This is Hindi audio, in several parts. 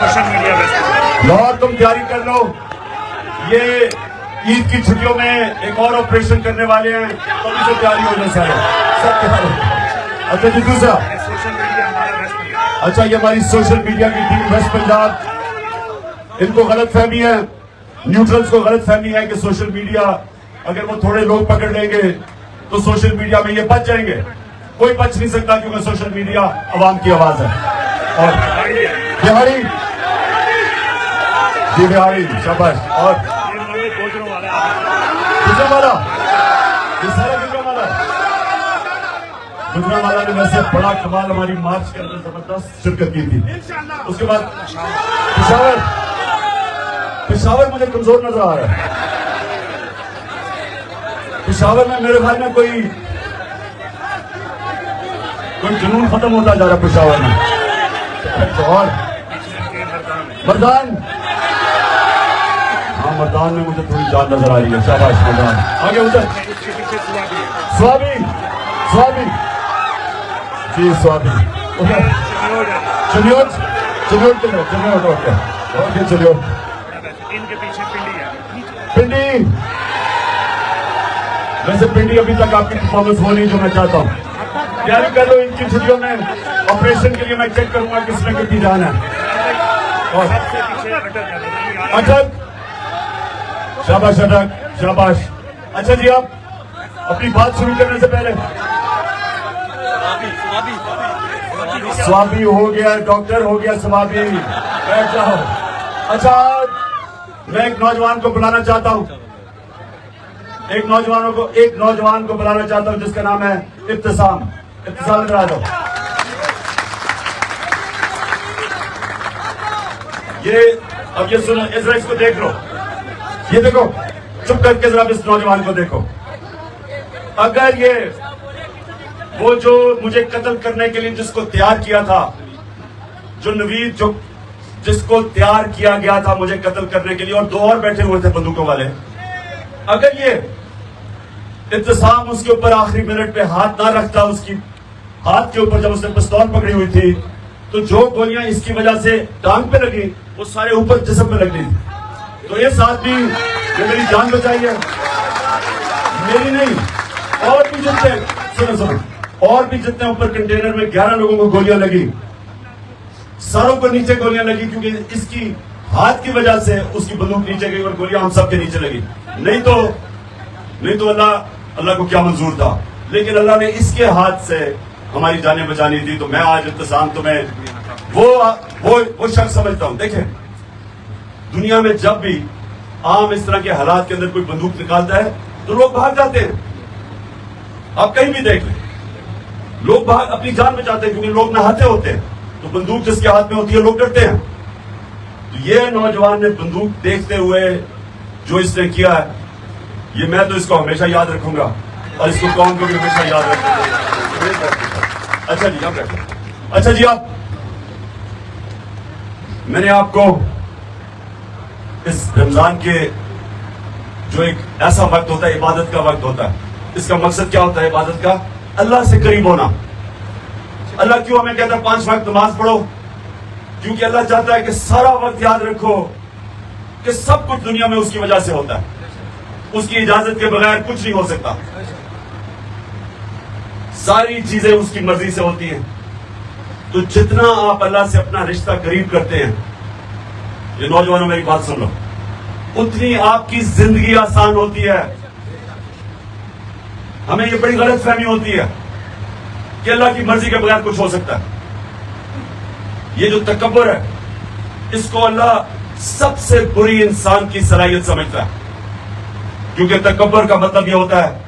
लाहौर तुम तैयारी कर लो, ये ईद की छुट्टियों में एक और ऑपरेशन करने वाले हैं, तो अभी से तैयारी हो जाए सारे, सब तैयार हो। अच्छा जी, दूसरा, अच्छा ये हमारी सोशल मीडिया की टीम वेस्ट पंजाब, इनको गलत फहमी है, न्यूट्रल्स को गलत फहमी है कि सोशल मीडिया अगर वो थोड़े लोग पकड़ लेंगे तो सोशल मीडिया में ये बच जाएंगे। कोई बच नहीं सकता क्योंकि सोशल मीडिया आवाम की आवाज है। और बिहारी जी, बिहारी शाबाश। और गुजरावाला, गुजरावाला ने वैसे बड़ा कमाल हमारी मार्च के अंदर जबरदस्त शिरकत की थी। उसके बाद पेशावर मुझे कमजोर नजर आ रहा है। पेशावर में मेरे भाई में कोई जुनून खत्म होता जा रहा है पेशावर में। और मर्दान, हाँ मर्दान में मुझे थोड़ी जान नजर आ रही है। शाबाश मर्दान। आगे उधर स्वाबी, स्वाबी जी, स्वाबी उधर चलियोट, चलियोट के चलियोट ओके चलियोट। इनके पीछे पिंडी है, पिंडी। वैसे पिंडी अभी तक आपकी परफॉर्मेंस हो नहीं जो मैं चाहता हूँ। तैयारी कर लो, इनकी छुट्टियों में ऑपरेशन के लिए मैं चेक करूंगा किसमें कितनी जान है। और अटक, शाबाश अटक, शाबाश। अच्छा जी, आप अपनी बात शुरू करने से पहले, स्वाबी हो गया, डॉक्टर हो गया, स्वाबी बैठ जाओ। अच्छा, मैं एक नौजवान को बुलाना चाहता हूं, एक नौजवान को बुलाना चाहता हूं जिसका नाम है इब्तिसाम। इब्तिसाम इधर आ जाओ। अब ये सुनो, इजरा इसको देख लो, ये देखो, चुप करके जरा इस नौजवान को देखो। अगर ये वो जो मुझे कत्ल करने के लिए जिसको तैयार किया था, जो नवीद जो जिसको तैयार किया गया था मुझे कत्ल करने के लिए, और दो और बैठे हुए थे बंदूकों वाले, अगर ये इब्तिसाम उसके ऊपर आखिरी मिनट पे हाथ ना रखता, उसकी हाथ के ऊपर जब उसने पिस्तौल पकड़ी हुई थी, तो जो गोलियां इसकी वजह से टांग पे लगी वो सारे ऊपर जिस्म पे लगनी थी। तो ये साथ भी ये मेरी जान बचाई है, मेरी नहीं, और भी जितने सुनो और भी जितने ऊपर कंटेनर में 11 लोगों को गोलियां लगी, सरों पर नीचे गोलियां लगी, क्योंकि इसकी हाथ की वजह से उसकी बंदूक नीचे गई और गोलियां हम सबके नीचे लगी। नहीं तो अल्लाह को क्या मंजूर था, लेकिन अल्लाह ने इसके हाथ से हमारी जानें बचानी थी। तो मैं आज इब्तिसाम तुम्हें वो शख्स समझता हूं। देखें, दुनिया में जब भी आम इस तरह के हालात के अंदर कोई बंदूक निकालता है तो लोग भाग जाते हैं। आप कहीं भी देख लें, लोग भाग अपनी जान बचाते हैं, क्योंकि लोग नहाते होते हैं, तो बंदूक जिसके हाथ में होती है लोग डरते हैं। तो ये नौजवान ने बंदूक देखते हुए जो इसने किया है, ये मैं तो इसको हमेशा याद रखूंगा और इसको कौम को भी हमेशा याद रखूंगा। अच्छा जी, आप बैठो। अच्छा जी, मैंने आपको इस रमजान के जो एक ऐसा वक्त होता है, इबादत का वक्त होता है, इसका मकसद क्या होता है इबादत का? अल्लाह से करीब होना। अल्लाह क्यों हमें कहता है 5 वक्त नमाज पढ़ो? क्योंकि अल्लाह चाहता है कि सारा वक्त याद रखो कि सब कुछ दुनिया में उसकी वजह से होता है, उसकी इजाजत के बगैर कुछ नहीं हो सकता, सारी चीजें उसकी मर्जी से होती हैं। तो जितना आप अल्लाह से अपना रिश्ता करीब करते हैं, ये नौजवानों मेरी बात सुन लो, उतनी आपकी जिंदगी आसान होती है। हमें ये बड़ी गलत फहमी होती है कि अल्लाह की मर्जी के बगैर कुछ हो सकता है। ये जो तकब्बुर है, इसको अल्लाह सबसे बुरी इंसान की सलाहियत समझता है, क्योंकि तकब्बुर का मतलब यह होता है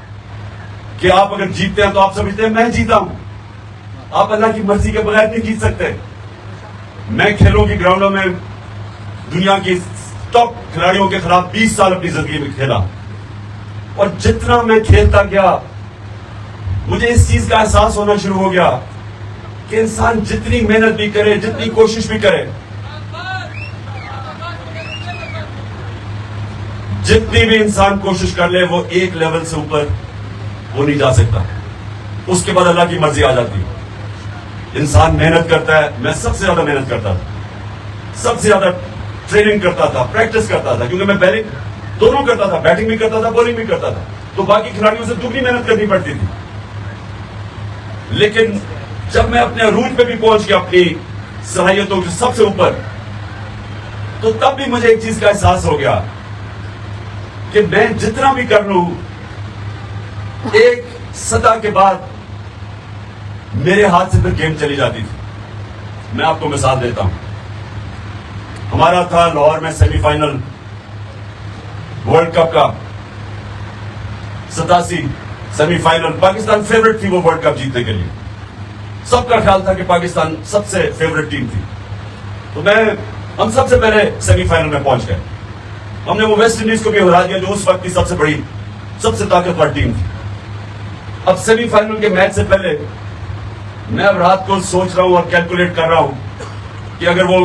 कि आप अगर जीतते हैं तो आप समझते हैं मैं जीता हूं। आप अल्लाह की मर्जी के बगैर नहीं जीत सकते। मैं खेलों की ग्राउंडों में दुनिया की टॉप खिलाड़ियों के खिलाफ 20 साल अपनी जिंदगी में खेला, और जितना मैं खेलता गया मुझे इस चीज का एहसास होना शुरू हो गया कि इंसान जितनी मेहनत भी करे, जितनी कोशिश भी करे, जितनी भी इंसान कोशिश कर ले, वो एक लेवल से ऊपर वो नहीं जा सकता। उसके बाद अल्लाह की मर्जी आ जाती है। इंसान मेहनत करता है, मैं सबसे ज्यादा मेहनत करता था, सबसे ज्यादा ट्रेनिंग करता था, प्रैक्टिस करता था, क्योंकि मैं पहले दोनों करता था, बैटिंग भी करता था, बॉलिंग भी करता था, तो बाकी खिलाड़ियों से दुगनी मेहनत करनी पड़ती थी। लेकिन जब मैं अपने अरूज पे भी पहुंच गया, अपनी सलाहियतों के सबसे ऊपर, तो तब भी मुझे एक चीज का एहसास हो गया कि मैं जितना भी कर लूं, एक सदा के बाद मेरे हाथ से फिर गेम चली जाती थी। मैं आपको मिसाल देता हूं, हमारा था लाहौर में सेमीफाइनल वर्ल्ड कप का 87 सेमीफाइनल। पाकिस्तान फेवरेट थी वो वर्ल्ड कप जीतने के लिए, सबका ख्याल था कि पाकिस्तान सबसे फेवरेट टीम थी। तो हम सबसे पहले सेमीफाइनल में पहुंच गए। हमने वो वेस्ट इंडीज को भी हरा दिया, जो उस वक्त की सबसे बड़ी, सबसे ताकतवर टीम थी। अब सेमीफाइनल के मैच से पहले मैं अब रात को सोच रहा हूं और कैलकुलेट कर रहा हूं कि अगर वो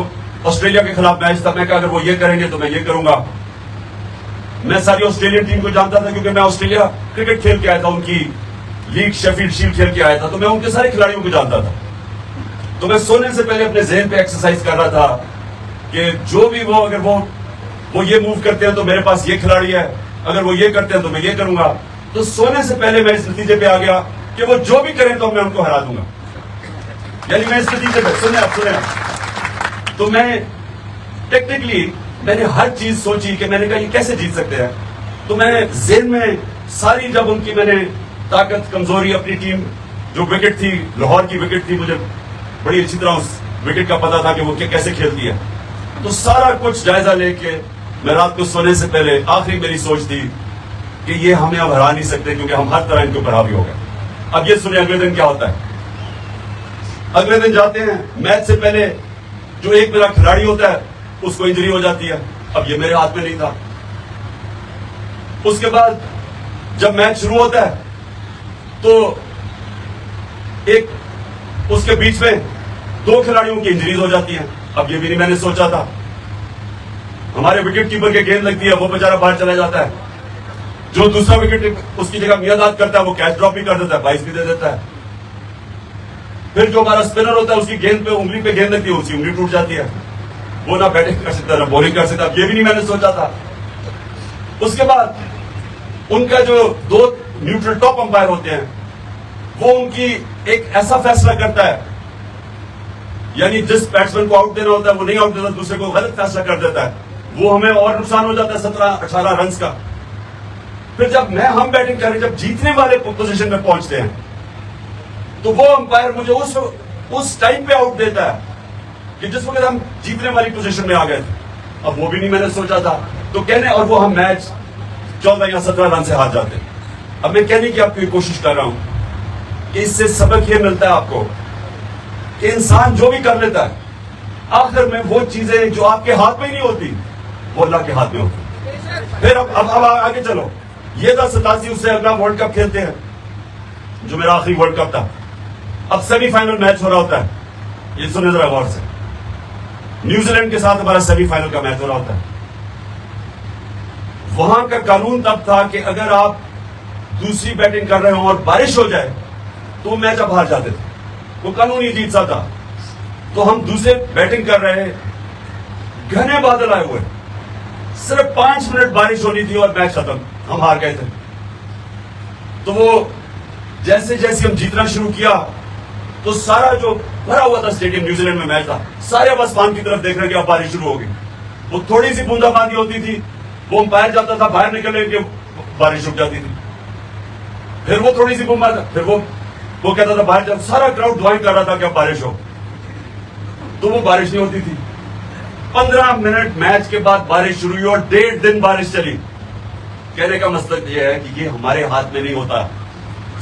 ऑस्ट्रेलिया के खिलाफ मैच था, मैं कहा अगर वो ये करेंगे तो मैं ये करूंगा। मैं सारी ऑस्ट्रेलियन टीम को जानता था, क्योंकि मैं ऑस्ट्रेलिया क्रिकेट खेल के आया था, उनकी लीग शेफील्ड शील्ड खेल के आया था, तो मैं उनके सारे खिलाड़ियों को जानता था। तो मैं सोने से पहले अपने जहन पे एक्सरसाइज कर रहा था कि जो भी वो, अगर वो ये मूव करते हैं तो मेरे पास ये खिलाड़ी है, अगर वो ये करते हैं तो मैं ये करूंगा। तो सोने से पहले मैं इस नतीजे पे आ गया कि वो जो भी करें तो मैं उनको हरा दूंगा। यानी मैं इस नतीजे पे, सुने आप, तो मैं टेक्निकली मैंने हर चीज सोची कि मैंने कहा ये कैसे जीत सकते हैं। तो मैं जेन में सारी, जब उनकी मैंने ताकत कमजोरी, अपनी टीम जो विकेट थी, लाहौर की विकेट थी, मुझे बड़ी अच्छी तरह उस विकेट का पता था कि वो कैसे खेलती है। तो सारा कुछ जायजा लेके मैं रात को सोने से पहले, आखिरी मेरी सोच थी कि ये हमें अब हरा नहीं सकते, क्योंकि हम हर तरह इनके ऊपर हावी हो गए। अब ये सुनिए अगले दिन क्या होता है। अगले दिन जाते हैं, मैच से पहले जो एक मेरा खिलाड़ी होता है उसको इंजरी हो जाती है। अब ये मेरे हाथ में नहीं था। उसके बाद जब मैच शुरू होता है तो एक उसके बीच में 2 खिलाड़ियों की इंजरीज हो जाती है। अब ये भी नहीं मैंने सोचा था। हमारे विकेट कीपर के गेंद लगती है, वो बेचारा बाहर चला जाता है। जो दूसरा विकेट उसकी जगह मियादाद करता है, वो कैच ड्रॉप भी कर देता है, 22 भी दे देता है। फिर जो हमारा स्पिनर होता है उसकी गेंद पे, उंगली पे गेंद लगती है, उसकी उंगली टूट जाती है, वो ना बैटिंग कर सकता ना बॉलिंग कर सकता। ये भी नहीं मैंने सोचा था। उसके बाद उनका जो 2 न्यूट्रल टॉप अंपायर होते हैं, वो उनकी एक ऐसा फैसला करता है, यानी जिस बैट्समैन को आउट देना होता है वो नहीं आउट देता, दूसरे को गलत फैसला कर देता है, वो हमें और नुकसान हो जाता है 17-18 रन का। फिर जब हम बैटिंग करें, जब जीतने वाले पोजीशन में पहुंचते हैं, तो वो अंपायर मुझे उस टाइम पे आउट देता है कि जिस वक्त हम जीतने वाली पोजीशन में आ गए थे। अब वो भी नहीं मैंने सोचा था। तो कहने, और वो हम मैच 14 या 17 रन से हार जाते। अब मैं कहने की आपकी कोशिश कर रहा हूं कि इससे सबक ये मिलता है आपको कि इंसान जो भी कर लेता है, आखिर में वो चीजें जो आपके हाथ में ही नहीं होती, वो अल्लाह के हाथ में होती। फिर अब आगे चलो। ये था 87, उससे अगला वर्ल्ड कप खेलते हैं, जो मेरा आखिरी वर्ल्ड कप था। अब सेमीफाइनल मैच हो रहा होता है, ये सुने जरा गौर से। न्यूजीलैंड के साथ हमारा सेमीफाइनल का मैच हो रहा होता है। वहां का कानून तब था कि अगर आप दूसरी बैटिंग कर रहे हो और बारिश हो जाए तो मैच आप हार जाते थे, वो कानून ही जीत सा था। तो हम दूसरे बैटिंग कर रहे हैं, घने बादल आए हुए, सिर्फ 5 मिनट बारिश होनी थी और मैच खत्म, हम हार गए थे। तो वो जैसे जैसे हम जीतना शुरू किया तो सारा जो भरा हुआ था स्टेडियम, न्यूजीलैंड में मैच था, सारे आसमान की तरफ देख रहे कि अब बारिश शुरू होगी। वो थोड़ी सी बूंदाबांदी होती थी, वो अंपायर जाता था बाहर निकलने के, बारिश रुक जाती थी। फिर वो थोड़ी सी बूंदाबांदी, फिर वो कहता था बाहर, जब सारा क्राउड दुआएं कर रहा था कि अब बारिश हो, तो वो बारिश नहीं होती थी। 15 मिनट मैच के बाद बारिश शुरू हुई और 1.5 दिन बारिश चली। कहने का मतलब यह है कि ये हमारे हाथ में नहीं होता।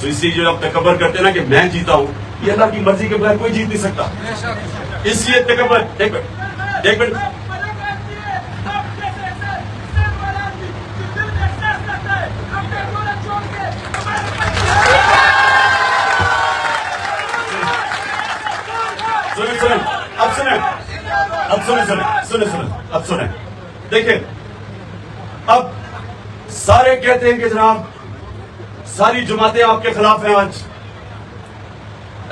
तो इसलिए जो आप तकबर करते हैं ना कि मैं जीता हूं, ये अल्लाह की मर्जी के बगैर कोई जीत नहीं सकता। इसलिए तकबर, एक मिनट, अब सुने। देखिए, अब सारे कहते हैं कि जनाब सारी जमातें आपके खिलाफ हैं, आज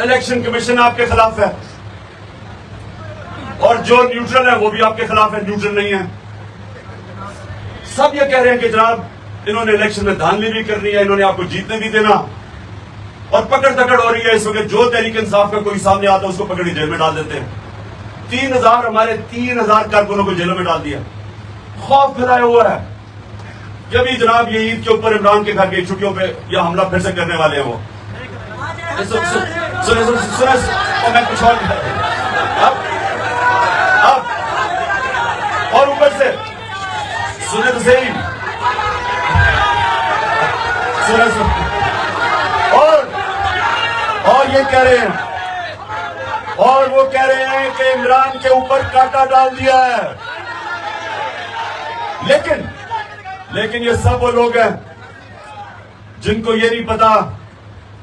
इलेक्शन कमीशन आपके खिलाफ है। और जो न्यूट्रल है वो भी आपके खिलाफ है, न्यूट्रल नहीं है। सब ये कह रहे हैं कि जनाब इन्होंने इलेक्शन में धांधली भी करनी है, इन्होंने आपको जीतने भी देना, और पकड़ दकड़ हो रही है इस वक्त। जो तहरीक इंसाफ का कोई सामने आता है उसको पकड़ के जेल में डाल देते हैं। 3000 हमारे 3000 कारकुनों को जेलों में डाल दिया। खौफ फैलाया हुआ है कि अभी जनाब ये ईद के ऊपर इमरान के घर की छुट्टियों पे या हमला फिर से करने वाले हैं वो। सुने और मैं कुछ और अब और ऊपर से सुने तो सही, सुने और ये कह रहे हैं, और वो कह रहे हैं कि इमरान के ऊपर कांटा डाल दिया है। लेकिन ये सब वो लोग हैं जिनको ये नहीं पता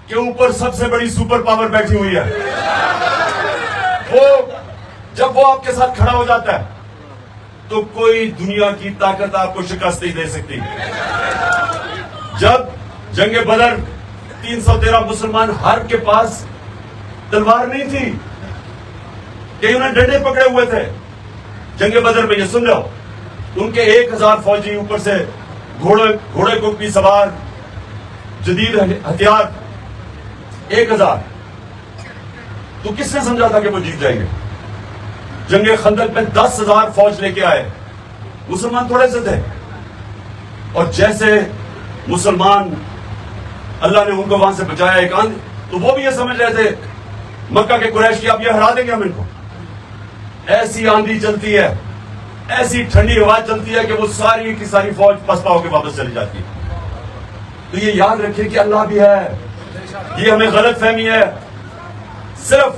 कि ऊपर सबसे बड़ी सुपर पावर बैठी हुई है। जब वो आपके साथ खड़ा हो जाता है तो कोई दुनिया की ताकत आपको शिकस्त नहीं दे सकती। जब जंगे बदर 313 मुसलमान हर के पास तलवार नहीं थी कि उन्हें डंडे पकड़े हुए थे। जंगे बदर में ये सुन लो, उनके 1000 फौजी ऊपर से घोड़े को भी सवार, जदीद हथियार 1000। तो किसने समझा था कि वो जीत जाएंगे? जंगे खंदक में 10,000 फौज लेके आए, मुसलमान थोड़े से थे, और जैसे मुसलमान अल्लाह ने उनको वहां से बचाया एक आंधी, तो वो भी ये समझ रहे थे मक्का के कुरैश की अब ये हरा देंगे हम इनको। ऐसी आंधी चलती है, ऐसी ठंडी हवा चलती है कि वो सारी की सारी फौज पसपा होकर वापस चली जाती है। तो ये याद रखिए कि अल्लाह भी है, ये हमें गलत फहमी है। सिर्फ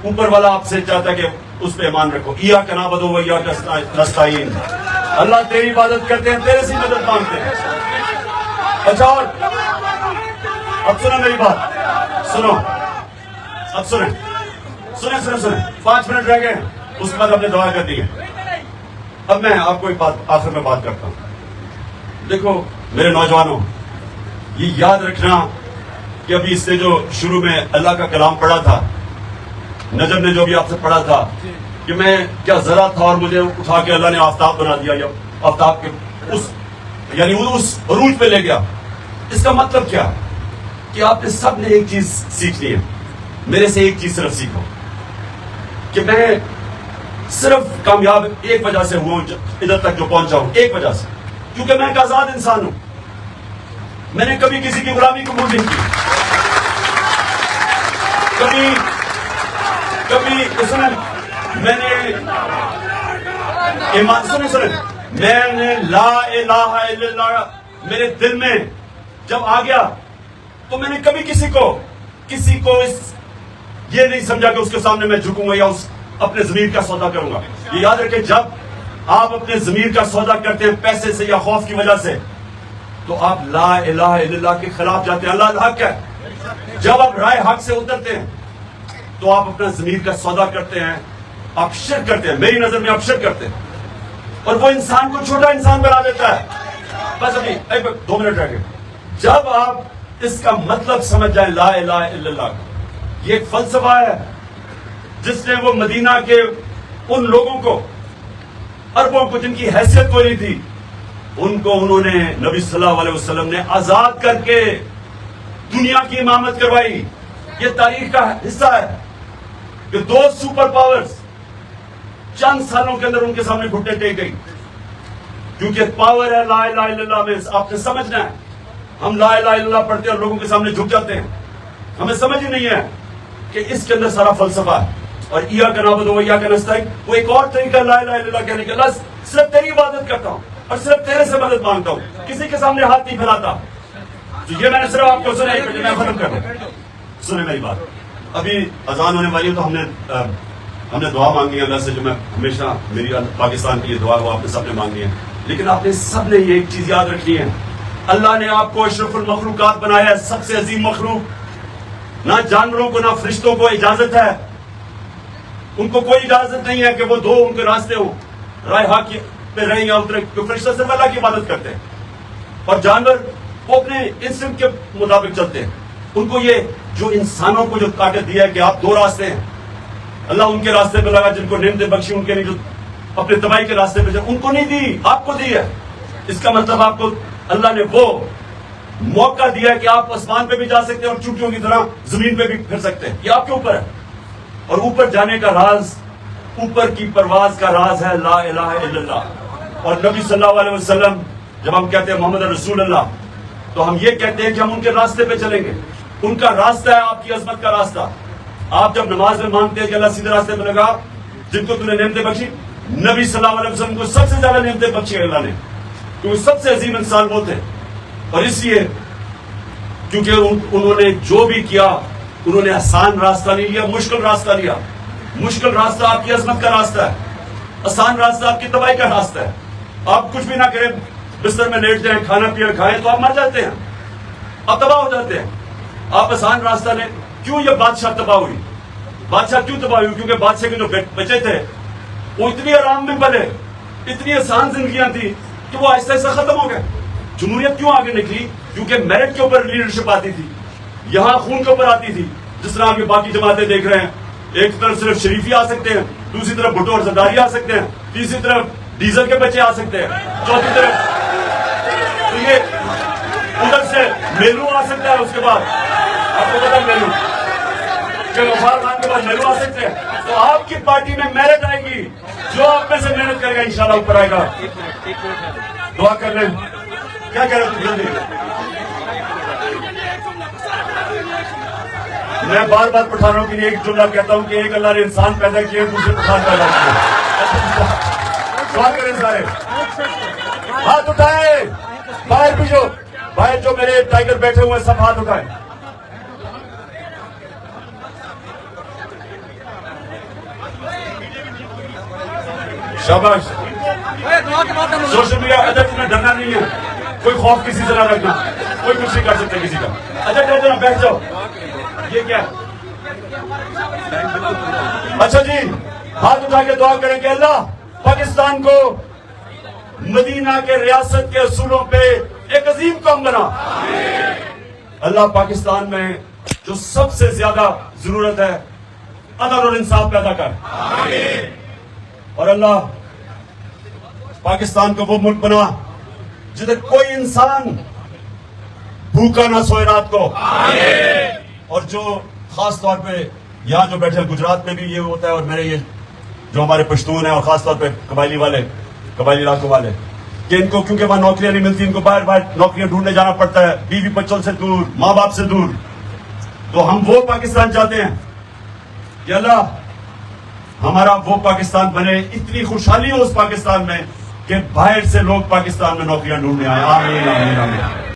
ऊपर वाला आपसे चाहता है कि उस पर ईमान रखो। इया का नाबुदु व इया का नस्ताईन, अल्लाह तेरी इबादत करते हैं, तेरे से मदद मांगते हैं। अच्छा, और अब सुनो मेरी बात, सुनो, अब सुने 5 मिनट रह गए, उसके बाद हमने दुआ कर दी है। अब मैं आपको एक बात आखिर में बात करता हूं। देखो मेरे नौजवानों, ये याद रखना कि अभी इससे जो शुरू में अल्लाह का कलाम पढ़ा था, नजर ने जो भी आपसे पढ़ा था कि मैं क्या जरा था और मुझे उठा के अल्लाह ने आफ्ताब बना दिया, या आफ्ताब के उस यानी उस अरूज पे ले गया। इसका मतलब क्या कि आपने सब ने एक चीज सीखनी है। मेरे से एक चीज सिर्फ सीखो कि मैं सिर्फ कामयाब एक वजह से हुआ इधर तक जो पहुंचा हूं, एक वजह से, क्योंकि मैं एक आजाद इंसान हूं। मैंने कभी किसी की गुलामी कबूल नहीं की। कभी सुने, मैंने ला इलाहा इल्लल्लाह मेरे दिल में जब आ गया तो मैंने कभी किसी को ये नहीं समझा कि उसके सामने मैं झुकूंगा या अपने जमीर का सौदा करूंगा। ये याद रखें, जब आप अपने जमीर का सौदा करते हैं पैसे से या खौफ की वजह से, तो आप ला इलाहा इल्लल्लाह के खिलाफ जाते हैं। अल्लाह हक है। जब आप राय हक से उतरते हैं तो आप अपना जमीर का सौदा करते हैं, आप शिर्क करते हैं। मेरी नजर में आप शिर्क करते हैं, और वो इंसान को छोटा इंसान बना देता है। बस अभी 2 मिनट रह गए। जब आप इसका मतलब समझ जाए ला इलाहा इल्लल्लाह, ये एक फलसफा है जिसने वो मदीना के उन लोगों को, अरबों को जिनकी हैसियत कोई नहीं थी, उनको उन्होंने नबी सल्लल्लाहु अलैहि वसल्लम ने आजाद करके दुनिया की इमामत करवाई। ये तारीख का हिस्सा है कि 2 सुपर पावर्स चंद सालों के अंदर उनके सामने घुटने टेक गई, क्योंकि पावर है ला इलाहा इल्लल्लाह में। आपने समझना है, हम ला इलाहा इल्लल्लाह पढ़ते हैं और लोगों के सामने झुक जाते हैं। हमें समझ ही नहीं है कि इसके अंदर सारा फलसफा है। और इया का नाबुदु व इया का नस्ताईन, वो एक और तरीका ला इलाहा इल्लल्लाह कहने का। अल्लाह सिर्फ तेरी इबादत करता हूं और सिर्फ तेरे से मदद मांगता हूं, किसी के सामने हाथ नहीं फैलाता। तो ये मैंने सिर्फ आपको सुना, मैं खत्म कर दूं। सुने मेरी बात, अभी अजान होने वाली है, तो हमने दुआ मांगी है अल्लाह से, जो मैं हमेशा मेरी पाकिस्तान की ये दुआ वो आपने सबने मांगी है। लेकिन आपने सबने ये एक चीज याद रखनी है, अल्लाह ने आपको अशरफुल मखलूकात बनाया है, सबसे अजीम मखलूक। ना जानवरों को ना फरिश्तों को इजाजत है, उनको कोई इजाजत नहीं है कि वो दो उनके रास्ते हो, राय हक पे रहे या उतरे। तो फरिश्ता सिर्फ अल्लाह की इबादत करते हैं, और जानवर वो अपने इंस्टिंक्ट के मुताबिक चलते हैं। उनको ये जो इंसानों को जो ताकत दिया है कि आप 2 रास्ते हैं, अल्लाह उनके रास्ते पे लगा जिनको नेमतें बख्शी, उनके लिए जो अपने तबाही के रास्ते पे, उनको नहीं दी, आपको दी है। इसका मतलब आपको अल्लाह ने वो मौका दिया है कि आप आसमान पे भी जा सकते हैं और चूंटियों की तरह जमीन पे भी फिर सकते हैं। ये आपके ऊपर है। और ऊपर जाने का राज, ऊपर की परवाज का राज है ला इलाहा इल्लल्लाह। और नबी सल्लल्लाहु अलैहि वसल्लम, जब हम कहते हैं मोहम्मद रसूल अल्लाह, तो हम ये कहते हैं कि हम उनके रास्ते पे चलेंगे। उनका रास्ता है आपकी अजमत का रास्ता। आप जब नमाज में मांगते हैं कि अल्लाह सीधे रास्ते पे लगा, जिनको तूने नेमतें बख्शी, नबी सल्लल्लाहु अलैहि वसल्लम को सबसे ज्यादा नेमतें बख्शी अल्लाह ने, क्योंकि सबसे अजीम इंसान वो थे। और इसलिए क्योंकि उन्होंने जो भी किया, उन्होंने आसान रास्ता नहीं लिया, मुश्किल रास्ता लिया। मुश्किल रास्ता आपकी अजमत का रास्ता है, आसान रास्ता आपकी तबाही का रास्ता है। आप कुछ भी ना करें, बिस्तर में लेट जाएं, खाना पीना खाएं, तो आप मर जाते हैं, आप तबाह हो जाते हैं। आप आसान रास्ता लें। क्यों ये बादशाह तबाह हुई? बादशाह क्यों तबाह हुई? क्योंकि बादशाह के जो बच्चे थे वो इतनी आराम में पले, इतनी आसान जिंदगियां थी कि वो आहिस्ता आहिस्ता खत्म हो गए। जमहूरियत क्यों आगे निकली? क्योंकि मेरिट के ऊपर लीडरशिप आती थी, यहां खून के ऊपर आती थी। जिस तरह आपके बाकी जमातें देख रहे हैं, एक तरफ सिर्फ शरीफी आ सकते हैं, दूसरी तरफ भुट्टो और जरदारी आ सकते हैं, तीसरी तरफ डीजल के बच्चे आ सकते हैं, चौथी तरफ तो ये उधर से मेनू आ सकता है। उसके बाद आपको पता है मेनू के गफार खान के बाद मेनू आ सकते हैं। तो आपकी पार्टी में मेरिट आएगी, जो आप में से मेहनत करेगा इंशाल्लाह ऊपर आएगा। दुआ कर लें। क्या कह रहे हो तुम? जल्दी। मैं बार बार पठानों के लिए एक जुमला कहता हूं कि एक अल्लाह ने इंसान पैदा किए, दूसरे पठान पैदा किए। दुआ करें सारे, हाथ उठाए, बाहर पीछो, बाहर जो मेरे टाइगर बैठे हुए हैं सब हाथ उठाए। शाबाश। सोशल मीडिया अदब में डरना नहीं है, कोई खौफ किसी से ना रखना, कोई कुछ नहीं कर सकता किसी का। अच्छा डर जाना, बैठ जाओ। ये क्या? अच्छा जी, हाथ उठा के दुआ करें कि अल्लाह पाकिस्तान को मदीना के रियासत के असूलों पे एक अजीम कौम बना। अल्लाह पाकिस्तान में जो सबसे ज्यादा जरूरत है, अदल और इंसाफ पैदा कर। और अल्लाह पाकिस्तान को वो मुल्क बना जिधर कोई इंसान भूखा ना सोए रात को। और जो खास तौर पे यहाँ जो बैठे गुजरात में भी ये होता है, और मेरे ये जो हमारे पश्तून है और खास तौर पे कबायली वाले, कबायली इलाकों वाले, कि इनको क्योंकि वहां नौकरियां नहीं मिलती, इनको बाहर बाहर नौकरियां ढूंढने जाना पड़ता है, बीवी बच्चों से दूर, माँ बाप से दूर। तो हम वो पाकिस्तान चाहते हैं कि अल्लाह हमारा वो पाकिस्तान बने, इतनी खुशहाली हो उस पाकिस्तान में कि बाहर से लोग पाकिस्तान में नौकरियां ढूंढने आए। आमीन आमीन आमीन।